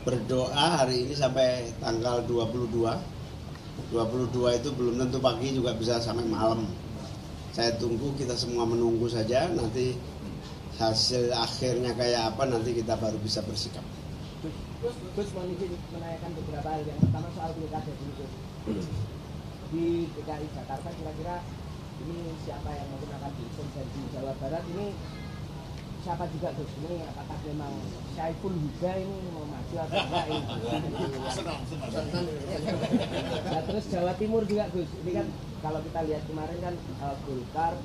berdoa hari ini sampai tanggal 22. 22 itu belum tentu pagi, juga bisa sampai malam. Saya tunggu, kita semua menunggu saja, nanti hasil akhirnya kayak apa nanti kita baru bisa bersikap. Gus mau menanyakan beberapa hal. Yang pertama soal pilkada dulu, Gus. Di DKI Jakarta kira-kira ini siapa yang mungkin akan diusung, dan di Jawa Barat ini siapa juga, Gus? Ini apakah memang Syaiful Huda ini mau maju atau enggak ini? Nah, terus Jawa Timur juga, Gus. Ini kan kalau kita lihat kemarin kan Golkar,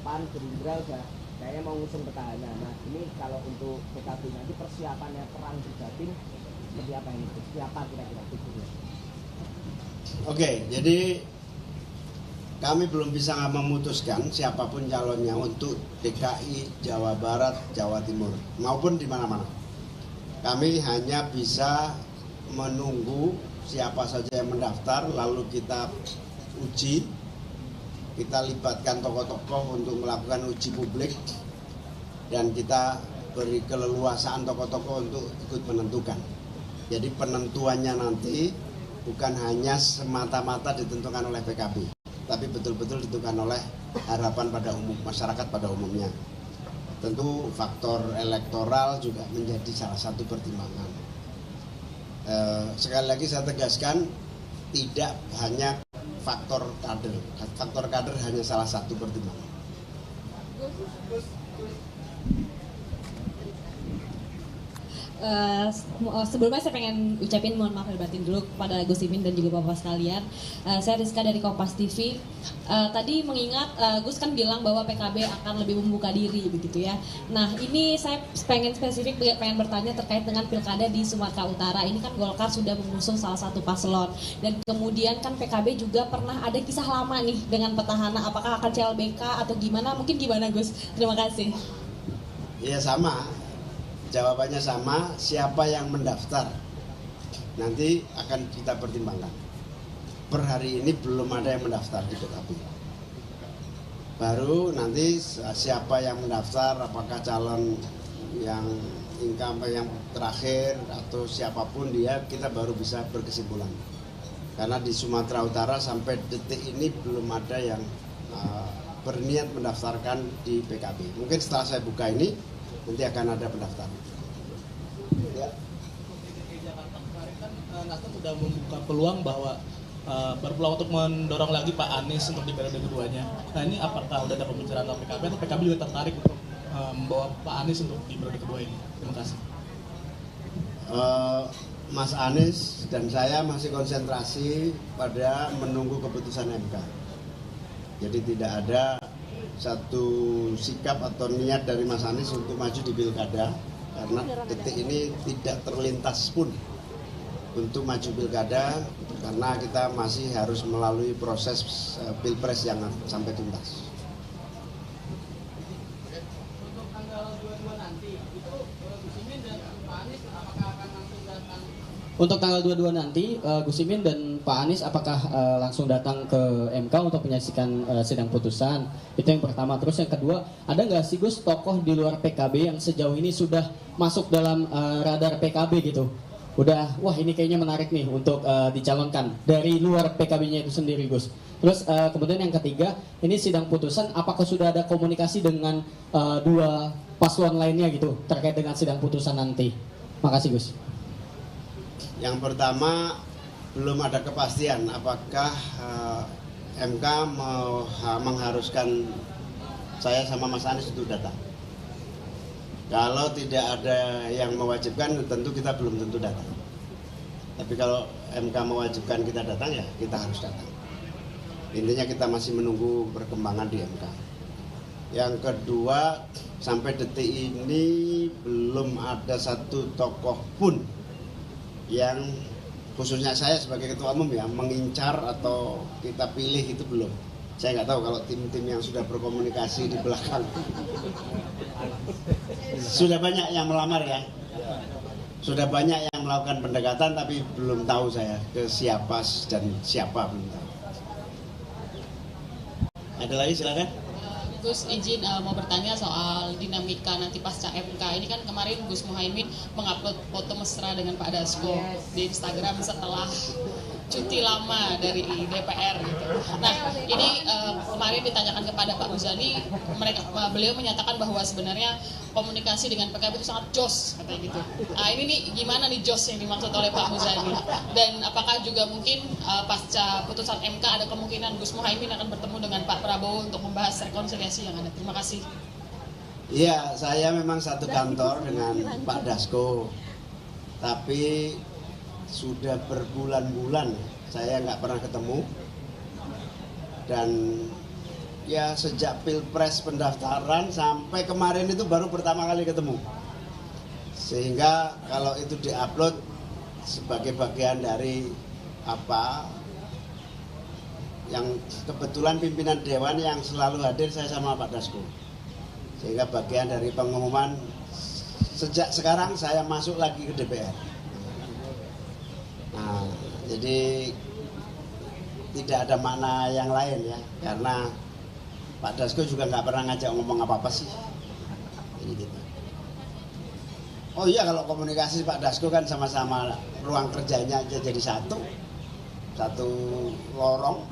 PAN, Gerindra udah kayaknya mau ngusung petahana. Nah ini kalau untuk PKB nanti persiapannya perang di Jatim seperti apa ini? Siapa kira-kira figurnya? Oke, jadi kami belum bisa memutuskan siapapun calonnya untuk DKI, Jawa Barat, Jawa Timur maupun di mana-mana. Kami hanya bisa menunggu siapa saja yang mendaftar, lalu kita uji, kita libatkan tokoh-tokoh untuk melakukan uji publik, dan kita beri keleluasaan tokoh-tokoh untuk ikut menentukan. Jadi penentuannya nanti bukan hanya semata-mata ditentukan oleh PKB, tapi betul-betul ditentukan oleh harapan pada umum masyarakat pada umumnya. Tentu faktor elektoral juga menjadi salah satu pertimbangan. Sekali lagi saya tegaskan, tidak hanya faktor kader hanya salah satu pertimbangan. Sebelumnya saya pengen ucapin mohon maaf lahir batin dulu kepada Gus Imin dan juga Bapak sekalian. Saya Rizka dari Kompas TV. Tadi mengingat Gus kan bilang bahwa PKB akan lebih membuka diri begitu ya. Nah ini saya pengen spesifik pengen bertanya terkait dengan pilkada di Sumatera Utara. Ini kan Golkar sudah mengusung salah satu paslon, dan kemudian kan PKB juga pernah ada kisah lama nih dengan petahana. Apakah akan CLBK atau gimana? Mungkin gimana Gus? Terima kasih. Iya sama. Jawabannya sama, siapa yang mendaftar nanti akan kita pertimbangkan. Per hari ini belum ada yang mendaftar di PKB. Baru nanti siapa yang mendaftar, apakah calon yang incumbent yang terakhir atau siapapun dia, kita baru bisa berkesimpulan. Karena di Sumatera Utara sampai detik ini belum ada yang berniat mendaftarkan di PKB. Mungkin setelah saya buka ini nanti akan ada pendaftaran. Ya. Di Jakarta kemarin kan Nasdem sudah membuka peluang bahwa berpeluang untuk mendorong lagi Pak Anies untuk di periode keduanya. Nah ini apakah sudah ada pembicaraan dengan PKB atau PKB juga tertarik untuk membawa Pak Anies untuk di periode kedua ini? Terima kasih. Mas Anies dan saya masih konsentrasi pada menunggu keputusan MK. Jadi tidak ada satu sikap atau niat dari Mas Anies untuk maju di pilkada, karena detik ini tidak terlintas pun untuk maju pilkada, karena kita masih harus melalui proses pilpres yang sampai tuntas. Untuk tanggal 22 nanti itu Gus Imin dan Pak Anies apakah akan langsung datang? Untuk tanggal 22 nanti Gus Imin dan Pak Anies apakah langsung datang ke MK untuk menyaksikan sidang putusan? Itu yang pertama. Terus yang kedua, ada nggak sih Gus tokoh di luar PKB yang sejauh ini sudah masuk dalam radar PKB gitu? Udah, wah ini kayaknya menarik nih untuk dicalonkan dari luar PKB-nya itu sendiri Gus. Terus kemudian yang ketiga, ini sidang putusan apakah sudah ada komunikasi dengan dua paslon lainnya gitu terkait dengan sidang putusan nanti? Makasih Gus. Yang pertama, belum ada kepastian apakah MK mengharuskan saya sama Mas Anies untuk datang. Kalau tidak ada yang mewajibkan, tentu kita belum tentu datang. Tapi kalau MK mewajibkan kita datang, ya kita harus datang. Intinya kita masih menunggu perkembangan di MK. Yang kedua, sampai detik ini belum ada satu tokoh pun yang khususnya saya sebagai ketua umum ya mengincar atau kita pilih, itu belum. Saya nggak tahu kalau tim-tim yang sudah berkomunikasi di belakang. Sudah banyak yang melamar ya. Sudah banyak yang melakukan pendekatan, tapi belum tahu saya ke siapa dan siapa belum tahu. Ada lagi silakan. Gus izin mau bertanya soal dinamika nanti pasca MK. Ini kan kemarin Gus Muhaimin mengupload foto mesra dengan Pak Dasko di Instagram setelah cuti lama dari DPR gitu. Nah, ini kemarin ditanyakan kepada Pak Muzani, beliau menyatakan bahwa sebenarnya komunikasi dengan PKB itu sangat jos katanya gitu. Nah, ini nih gimana nih jos yang dimaksud oleh Pak Muzani? Dan apakah juga mungkin pasca putusan MK ada kemungkinan Gus Muhaimin akan bertemu dengan Pak Prabowo untuk membahas rekonsiliasi yang ada? Terima kasih. Iya, saya memang satu kantor dengan Pak Dasko, tapi sudah berbulan-bulan saya nggak pernah ketemu, dan ya sejak pilpres pendaftaran sampai kemarin itu baru pertama kali ketemu, sehingga kalau itu diupload sebagai bagian dari apa yang kebetulan pimpinan dewan yang selalu hadir saya sama Pak Dasko, sehingga bagian dari pengumuman sejak sekarang saya masuk lagi ke DPR. Nah, jadi tidak ada makna yang lain ya, karena Pak Dasko juga nggak pernah ngajak ngomong apa-apa sih. Jadi gitu. Oh iya, kalau komunikasi Pak Dasko kan sama-sama ruang kerjanya aja jadi satu lorong.